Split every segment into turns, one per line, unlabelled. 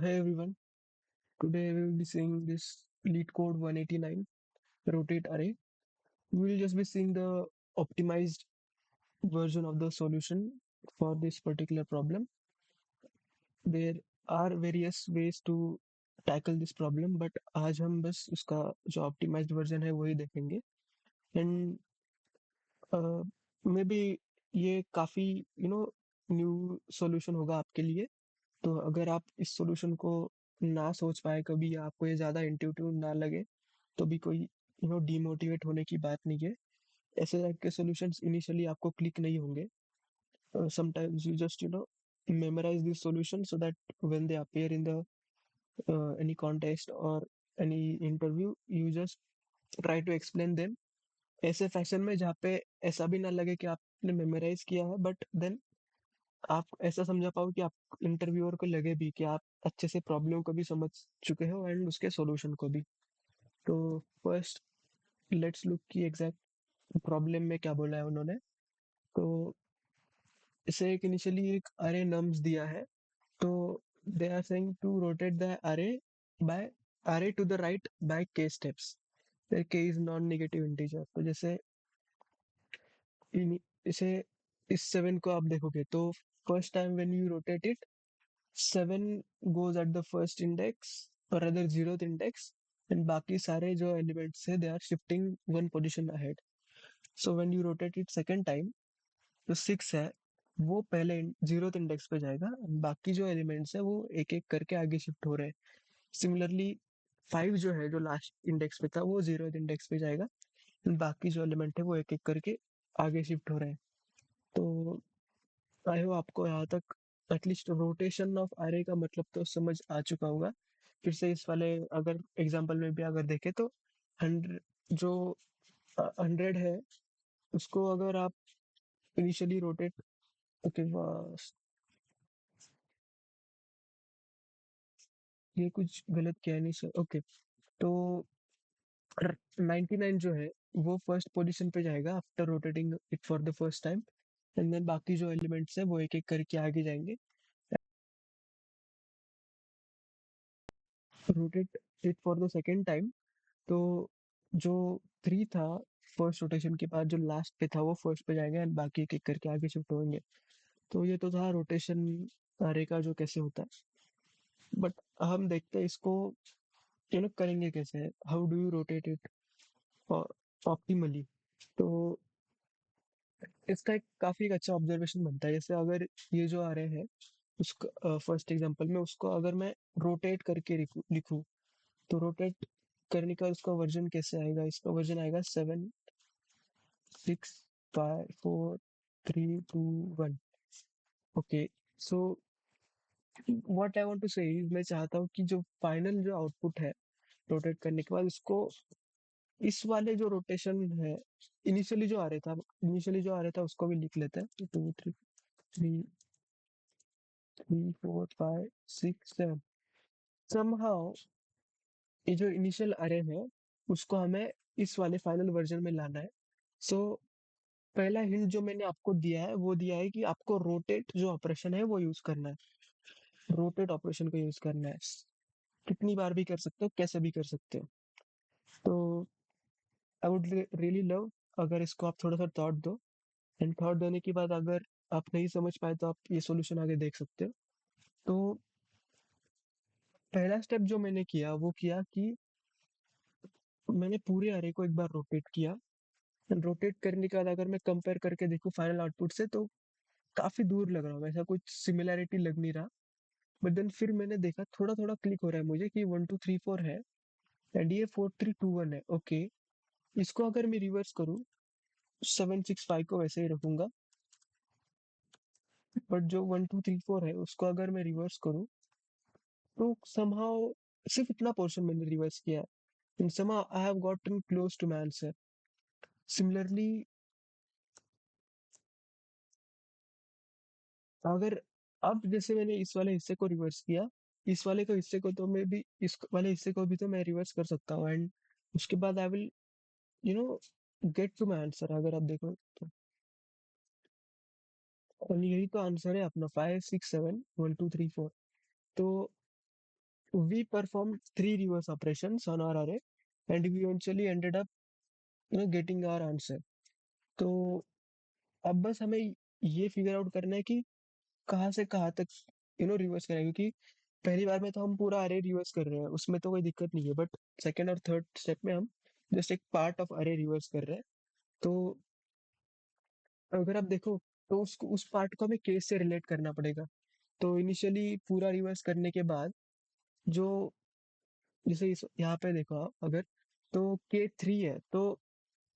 Hey everyone, today we will be seeing this lead code 189 rotate array. We will just be seeing the optimized version of the solution for this particular problem. There are various ways to tackle this problem, but आज हम बस उसका जो optimized version है वही देखेंगे. And may be ये काफी न्यू सॉल्यूशन होगा आपके लिए. तो अगर आप इस सॉल्यूशन को ना सोच पाए कभी या आपको ये ज़्यादा इंट्यूटिव ना लगे तो भी कोई डीमोटिवेट होने की बात नहीं है. ऐसे टाइप के सॉल्यूशंस इनिशियली आपको क्लिक नहीं होंगे. Sometimes you just memorize this solution so that when they appear in the any contest or any interview you just try to explain them ऐसे फैशन में जहाँ पे ऐसा भी ना लगे कि आपने मेमोराइज किया है बट देन आप ऐसा समझा पाओ कि आप इंटरव्यूअर को लगे भी कि आप अच्छे से प्रॉब्लम को भी समझ चुके हो एंड उसके सॉल्यूशन को भी. तो फर्स्ट लेट्स लुक की एग्जैक्ट प्रॉब्लम में क्या बोला है उन्होंने. तो इसे एक इनिशियली एक अरे नम्स दिया है. तो they are saying to rotate the array by array to the right by k steps. k is non negative integer. तो जैसे इसे इस 7 को आप देखोगे तो first time when you rotate it 7 goes at the first index or rather zeroth index and बाकी सारे जो एलिमेंट्स है they are shifting one position ahead. So when you rotate it second time जो 6 है वो पहले जीरोथ इंडेक्स पे जाएगा. बाकी जो एलिमेंट्स है वो एक एक करके आगे शिफ्ट हो रहे हैं. सिमिलरली 5 जो है जो लास्ट इंडेक्स पे था वो जीरोथ इंडेक्स पे जाएगा. बाकी जो एलिमेंट है वो एक एक करके आगे शिफ्ट हो रहे हैं. तो आई होप आपको यहाँ तक एटलीस्ट रोटेशन ऑफ अरे का मतलब तो समझ आ चुका होगा. फिर से इस वाले अगर एग्जांपल में भी अगर देखें तो 100 जो 100 है उसको अगर आप इनिशियली रोटेट. ओके ये कुछ गलत किया है नहीं सर. ओके तो 99 जो है वो फर्स्ट पोजीशन पे जाएगा after rotating it for the first time and then बाकी जो एलिमेंट्स है वो एक एक करके आगे जाएंगे. Rotate it for the second time. तो जो 3 था फर्स्ट रोटेशन के बाद जो लास्ट पे था वो फर्स्ट पे जाएगा एंड बाकी एक एक करके आगे शिफ्ट होंगे. तो ये तो था रोटेशन अरे का जो कैसे होता है. बट हम देखते हैं इसको करेंगे कैसे. How do you rotate it optimally. तो इसका एक काफी एक अच्छा ऑब्जर्वेशन बनता है. जैसे अगर ये जो आ रहे हैं उसका फर्स्ट एग्जांपल में उसको अगर मैं रोटेट करके लिखूं तो रोटेट करने का उसका वर्जन कैसे आएगा. इसका वर्जन आएगा 7 6 5 4 3 2 1. Okay so what I want to say मैं चाहता हूँ कि जो फाइनल जो आउटपुट है रोटेट करने के बाद उसको इस वाले जो रोटेशन है इनिशियली जो आ रहा था उसको भी लिख लेते हैं. 2 3 3 4 5 6 7. समहाउ ये जो इनिशियल अरे है उसको हमें इस वाले फाइनल वर्जन में लाना है. सो पहला हिंट जो मैंने आपको दिया है वो दिया है कि आपको रोटेट जो ऑपरेशन है वो यूज करना है. रोटेट ऑपरेशन को यूज करना है. कितनी बार भी कर सकते हो कैसे भी कर सकते हो. तो आई वुड रियली लव अगर इसको आप थोड़ा सा थॉट दो एंड थॉट देने के बाद अगर आप नहीं समझ पाए तो आप ये सॉल्यूशन आगे देख सकते हो. तो पहला स्टेप जो मैंने किया वो किया कि मैंने पूरे अरे को एक बार रोटेट किया. रोटेट करने के बाद अगर मैं कंपेयर करके देखूं फाइनल आउटपुट से तो काफी दूर लग रहा हूँ. ऐसा कुछ सिमिलैरिटी लग नहीं रहा. बट देन फिर मैंने देखा थोड़ा थोड़ा क्लिक हो रहा है मुझे कि 1 2 3 4 है एंड ये 4 3 2 1 है. ओके इसको अगर मैं रिवर्स करूँ 7 6 5 को वैसे ही रखूंगा. बट जो 1 2 3 4 है उसको अगर मैं रिवर्स करूँ तो somehow सिर्फ इतना पोर्शन मैंने रिवर्स किया and somehow I have gotten close to my answer. Similarly अगर अब जैसे मैंने इस वाले हिस्से को रिवर्स किया इस वाले को हिस्से को तो मैं भी इस वाले हिस्से को भी तो मैं रिवर्स कर सकता हूँ एंड उसके बाद I will you know get to my answer. अगर आप देखो तो और यही तो आंसर है अपना 5 6 7 1 2 3 4. तो we performed three reverse operations on our array and we eventually ended up getting our answer. तो अब बस हमें ये फिगर आउट करना है कि कहाँ से कहाँ तक रिवर्स करें, क्योंकि पहली बार में तो हम पूरा अरे रिवर्स कर रहे हैं, उसमें तो कोई दिक्कत नहीं है, बट सेकंड और थर्ड स्टेप में हम जस्ट एक पार्ट ऑफ अरे रिवर्स कर रहे हैं। तो अगर आप देखो तो उस पार्ट को हमें केस से रिलेट करना पड़ेगा। तो इनिशियली पूरा रिवर्स करने के बाद जो जैसे इस यहाँ पे देखो आप अगर, तो के थ्री है, तो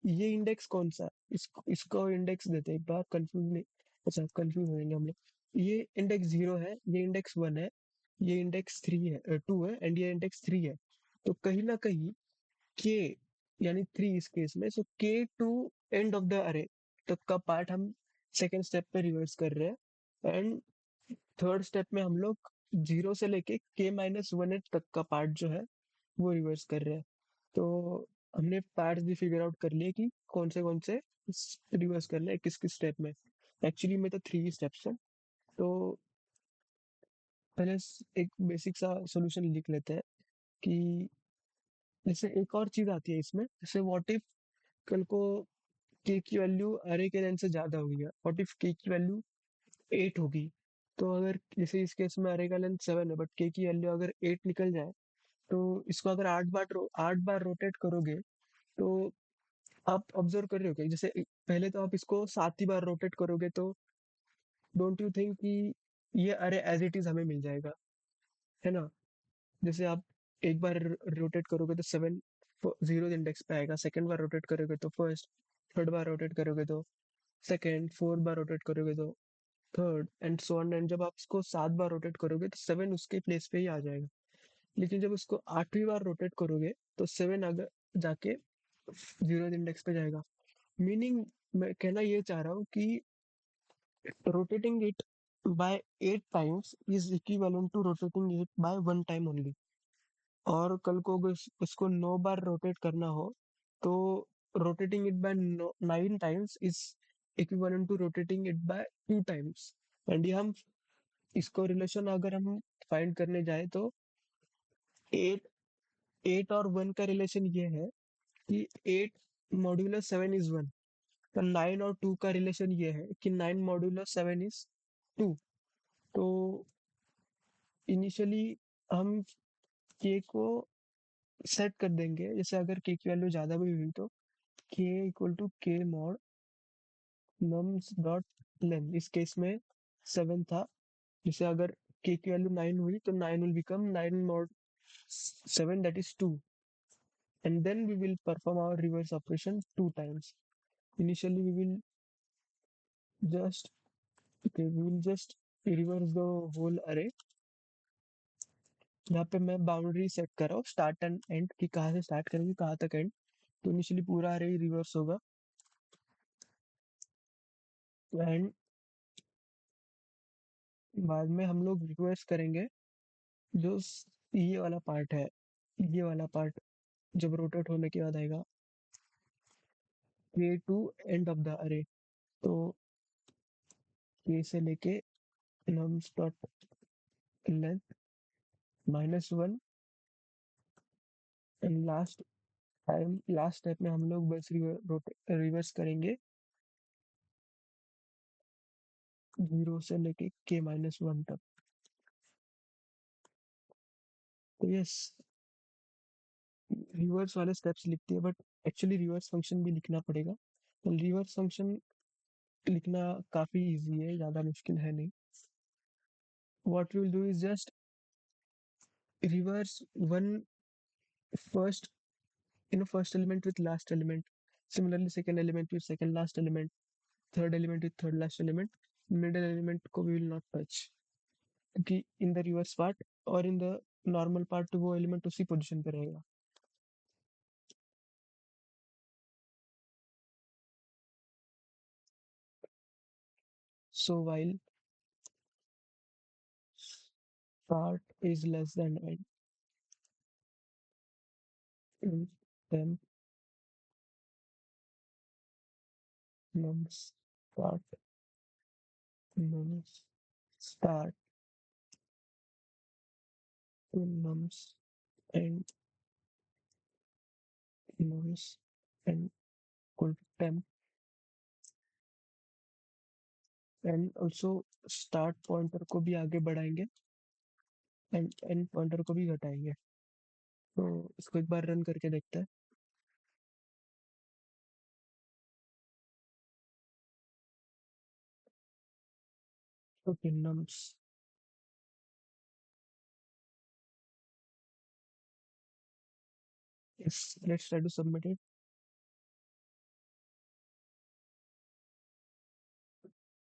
ये इंडेक्स कौन सा है? इसको इंडेक्स देते हैं, एक बार कंफ्यूज नहीं, अच्छा कंफ्यूज होंगे हम लोग। ये इंडेक्स जीरो है, ये इंडेक्स वन है, ये इंडेक्स थ्री है, टू है, एंड ये इंडेक्स थ्री है। तो कहीं ना कहीं के यानी थ्री इस केस में, सो के टू एंड ऑफ द अरे तक का पार्ट हम सेकेंड स्टेप पे रिवर्स कर रहे हैं, एंड थर्ड स्टेप में हम लोग जीरो से लेके के माइनस वन एट तक का पार्ट जो है वो रिवर्स कर रहे हैं। तो हमने पार्ट्स भी फिगर आउट कर लिए कि कौन से रिवर्स करना है किस किस स्टेप में। एक्चुअली में तो थ्री स्टेप्स है। तो पहले एक बेसिक सा सॉल्यूशन लिख लेते हैं कि जैसे एक और चीज आती है इसमें, जैसे व्हाट इफ कल को के की वैल्यू अरे के लेंथ से ज्यादा हो गया, व्हाट इफ के की वैल्यू एट होगी। तो अगर जैसे इस केस में अरे का लेंथ सेवन है बट के की वैल्यू अगर एट निकल जाए, तो इसको अगर आठ बार रोटेट करोगे, तो आप ऑब्जर्व कर रहे हो क्या, जैसे पहले तो आप इसको सात ही बार रोटेट करोगे, तो डोंट यू थिंक कि ये अरे एज इट इज हमें मिल जाएगा, है ना? जैसे आप एक बार रोटेट करोगे तो सेवन जीरो इंडेक्स पे आएगा, सेकंड बार रोटेट करोगे तो फर्स्ट, थर्ड बार रोटेट करोगे तो सेकंड, फोर्थ बार रोटेट करोगे तो third, and so on. And जब आप इसको सात बार रोटेट करोगे तो सेवन उसके प्लेस पे ही आ जाएगा। लेकिन जब उसको आठवीं बार रोटेट करोगे तो सेवन आगे जाके जीरो इंडेक्स पे जाएगा। मीनिंग मैं कहना ये चाह रहा हूँ कि rotating it by 8 times is equivalent to rotating it by one time only। और कल को अगर उसको 9 बार रोटेट करना हो, तो rotating it by 9 times is equivalent to rotating it by 2 times। And ये हम इसको रिलेशन अगर हम फाइंड करने जाए तो एट एट और वन का रिलेशन ये है कि eight modulus seven is one. तो नाइन और टू का रिलेशन ये है कि nine modulus seven is two. तो इनिशियली हम के को सेट कर देंगे, जैसे अगर के की वैल्यू ज्यादा भी हुई तो के इक्वल टू के मॉड नम्स डॉट लेन। इस केस में सेवन था, जैसे अगर के की वैल्यू नाइन हुई तो nine will become nine mod seven, that is two. And then we will perform our reverse operation two times. Initially we will just okay, we will just reverse the whole array। यहाँ पे मैं boundary set कर रहा हूँ start and and कि कहाँ से start करेंगे कहाँ तक एंड। तो इनिशियली पूरा अरे रिवर्स होगा, एंड बाद में हम लोग रिवर्स करेंगे जो ये वाला पार्ट है, ये वाला पार्ट जब रोटेट होने के बाद आएगा के टू एंड ऑफ द अरे। तो के से लेके nums dot length minus one, and last step में हम लोग बस रिवर्स करेंगे जीरो से लेके के माइनस वन तक। तो यस, रिवर्स वाले स्टेप्स लिखती है, बट एक्चुअली रिवर्स फंक्शन भी लिखना पड़ेगा। तो रिवर्स फंक्शन लिखना काफी इजी है, ज्यादा मुश्किल है नहीं। What will do is just reverse one first first element with last element, similarly second element with second last element, third element with third last element. Middle element को we will not touch, क्योंकि in the reverse part और in the normal part वो element उसी position पे रहेगा। So while part is less than n, then nums start nums start nums and nums and equal to temp, and also start pointer को भी आगे बढ़ाएंगे and and pointer को भी घटाएंगे। तो इसको एक बार रन करके देखते हैं। Okay nums, yes, let's try to submit it.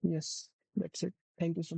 Yes, that's it. Thank you so